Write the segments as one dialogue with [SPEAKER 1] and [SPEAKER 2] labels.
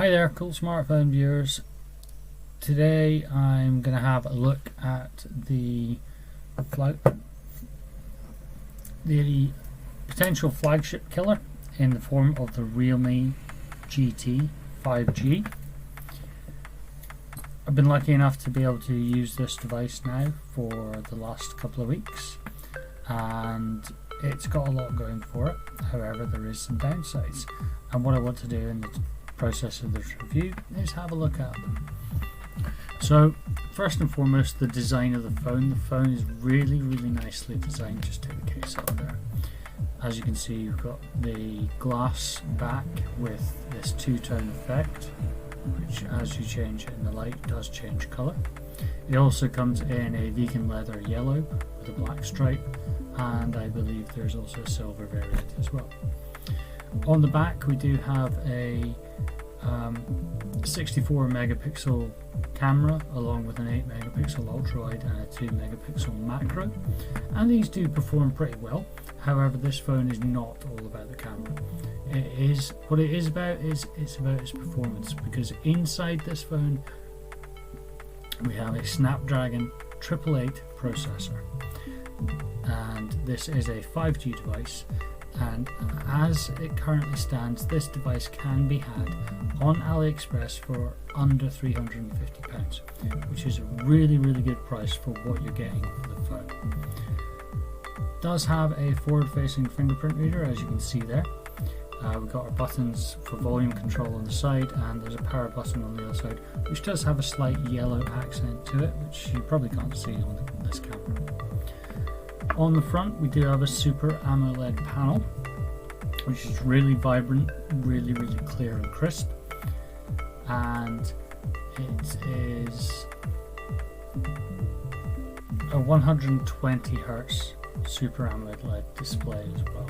[SPEAKER 1] Hi there, cool smartphone viewers. Today I'm going to have a look at the potential flagship killer in the form of the Realme GT 5G. I've been lucky enough to be able to use this device now for the last couple of weeks, and it's got a lot going for it. However, there is some downsides, and what I want to do in the process of this review is have a look at them. So first and foremost, the design of the phone. The phone is really nicely designed. Just take the case out there. As you can see, you've got the glass back with this two-tone effect, which as you change it in the light does change colour. It also comes in a vegan leather yellow with a black stripe, and I believe there's also a silver variant as well. On the back we do have a 64 megapixel camera along with an 8 megapixel ultra wide and a 2 megapixel macro, and these do perform pretty well. However, this phone is not all about the camera. It's about its performance, because inside this phone we have a Snapdragon 888 processor, and this is a 5G device. And as it currently stands, this device can be had on AliExpress for under £350, which is a really good price for what you're getting for the phone. It does have a forward-facing fingerprint reader, as you can see there. We've got our buttons for volume control on the side, and there's a power button on the other side, which does have a slight yellow accent to it, which you probably can't see on this camera. On the front we do have a Super AMOLED panel, which is really vibrant, really clear and crisp, and it is a 120 Hz Super AMOLED LED display as well.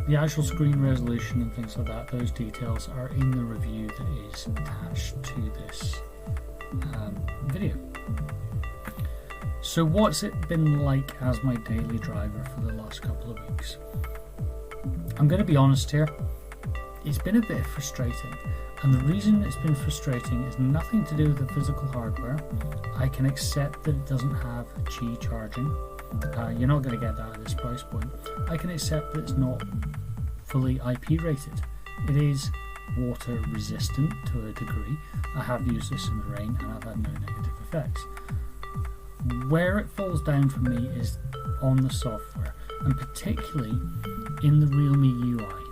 [SPEAKER 1] The actual screen resolution and things like that, those details are in the review that is attached to this video. So what's it been like as my daily driver for the last couple of weeks? I'm going to be honest here, it's been a bit frustrating, and the reason it's been frustrating is nothing to do with the physical hardware. I can accept that it doesn't have Qi charging. You're not going to get that at this price point. I can accept that it's not fully IP rated. It is water resistant to a degree. I have used this in the rain and I've had no negative effects. Where it falls down for me is on the software, and particularly in the Realme UI.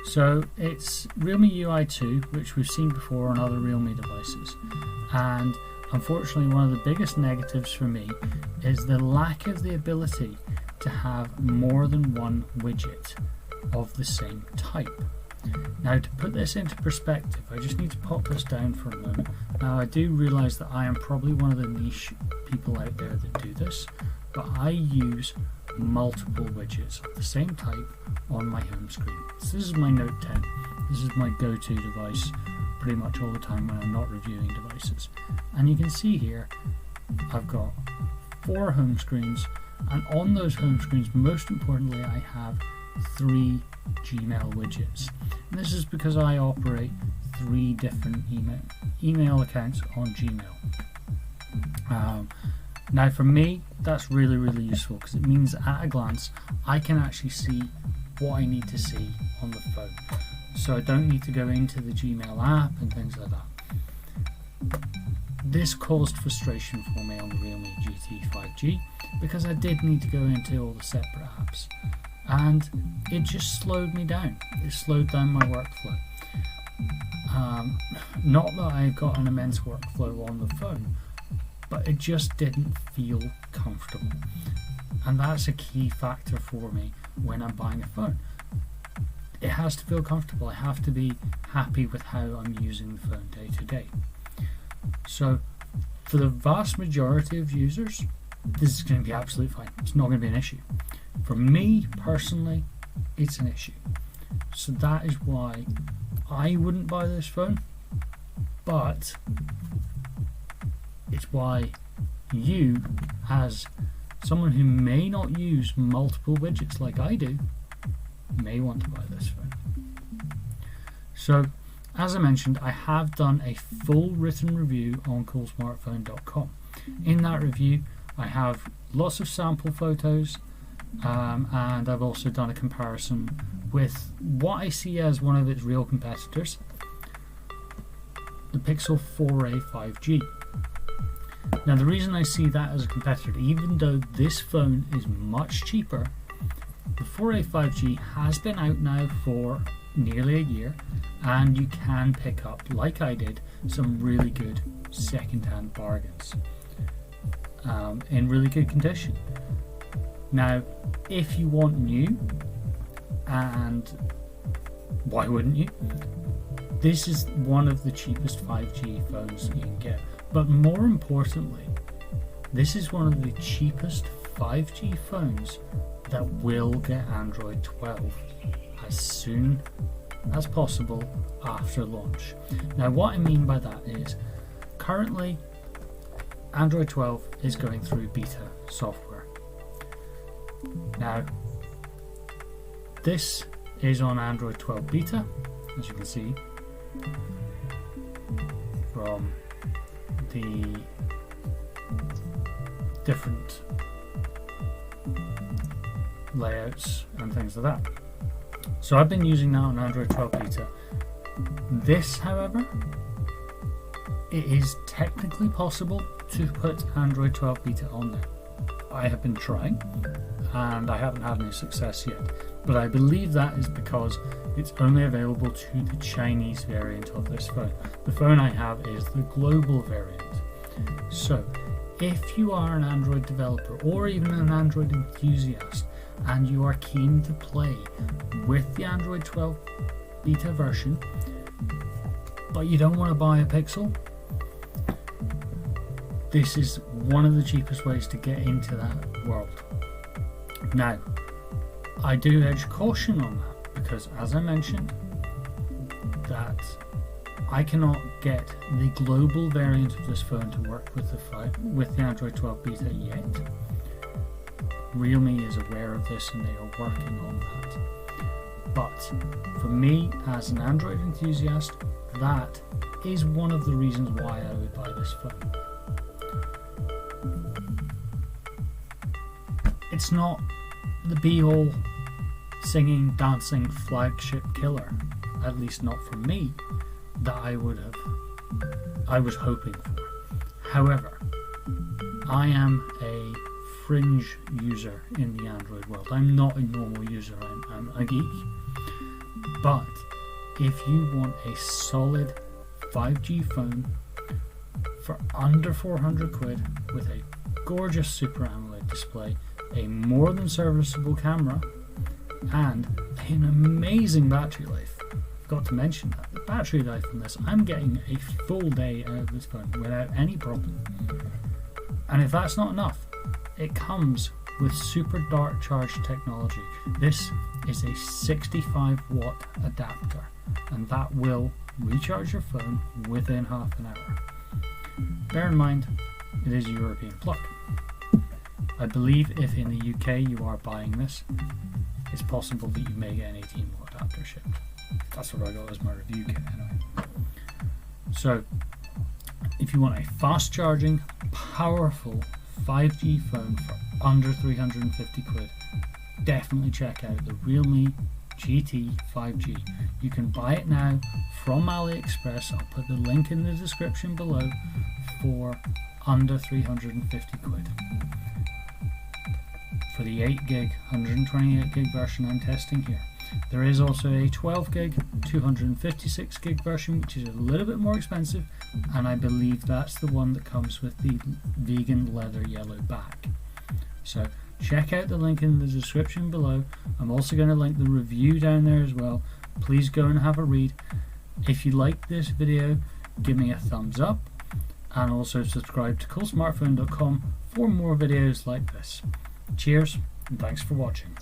[SPEAKER 1] So it's Realme UI 2, which we've seen before on other Realme devices, and unfortunately one of the biggest negatives for me is the lack of the ability to have more than one widget of the same type. Now, to put this into perspective, I just need to pop this down for a moment. Now, I do realise that I am probably one of the niche people out there that do this, but I use multiple widgets of the same type on my home screen. So this is my Note 10. This is my go-to device pretty much all the time when I'm not reviewing devices. And you can see here, I've got 4 home screens, and on those home screens, most importantly, I have 3 Gmail widgets. And this is because I operate 3 different email accounts on Gmail. Now for me, that's really useful, because it means that at a glance I can actually see what I need to see on the phone, so I don't need to go into the Gmail app and things like that. This caused frustration for me on the Realme GT 5G, because I did need to go into all the separate apps, and it just slowed me down. It slowed down my workflow. Not that I got an immense workflow on the phone, but it just didn't feel comfortable, and that's a key factor for me when I'm buying a phone. It has to feel comfortable. I have to be happy with how I'm using the phone day to day. So for the vast majority of users, this is going to be absolutely fine. It's not going to be an issue. For me personally, it's an issue. So that is why I wouldn't buy this phone, but it's why you, as someone who may not use multiple widgets like I do, may want to buy this phone. So, as I mentioned, I have done a full written review on coolsmartphone.com. In that review, I have lots of sample photos, and I've also done a comparison with what I see as one of its real competitors, the Pixel 4a 5G. Now, the reason I see that as a competitor, even though this phone is much cheaper, the 4a 5G has been out now for nearly a year, and you can pick up, like I did, some really good second-hand bargains in really good condition. Now, if you want new, and why wouldn't you? This is one of the cheapest 5G phones you can get. But more importantly, this is one of the cheapest 5G phones that will get Android 12 as soon as possible after launch. Now, what I mean by that is, currently Android 12 is going through beta software. Now, this is on Android 12 beta, as you can see from the different layouts and things like that. So I've been using that on Android 12 beta. This, however, it is technically possible to put Android 12 beta on there. I have been trying and I haven't had any success yet, but I believe that is because it's only available to the Chinese variant of this phone. The phone I have is the global variant. So if you are an Android developer or even an Android enthusiast and you are keen to play with the Android 12 beta version, but you don't want to buy a Pixel, this is one of the cheapest ways to get into that world. Now, I do edge caution on that because, as I mentioned, that I cannot get the global variant of this phone to work with the Android 12 beta yet. Realme is aware of this and they are working on that. But for me, as an Android enthusiast, that is one of the reasons why I would buy this phone. It's not the be-all singing, dancing flagship killer, at least not for me, that I was hoping for. However, I am a fringe user in the Android world. I'm not a normal user, I'm a geek. But if you want a solid 5G phone for under 400 quid with a gorgeous Super AMOLED display, a more than serviceable camera, and an amazing battery life. Forgot to mention that. The battery life on this, I'm getting a full day out of this phone without any problem. And if that's not enough, it comes with super dark charge technology. This is a 65 watt adapter, and that will recharge your phone within half an hour. Bear in mind, it is a European plug. I believe if in the UK you are buying this, it's possible that you may get an 18 watt adapter shipped. That's what I got as my review kit anyway. So, if you want a fast charging, powerful 5G phone for under 350 quid, definitely check out the Realme GT 5G. You can buy it now from AliExpress. I'll put the link in the description below for under 350 quid. For the 8GB, 128GB version I'm testing here. There is also a 12GB, 256GB version, which is a little bit more expensive, and I believe that's the one that comes with the vegan leather yellow back. So check out the link in the description below. I'm also going to link the review down there as well. Please go and have a read. If you like this video, give me a thumbs up, and also subscribe to coolsmartphone.com for more videos like this. Cheers, and thanks for watching.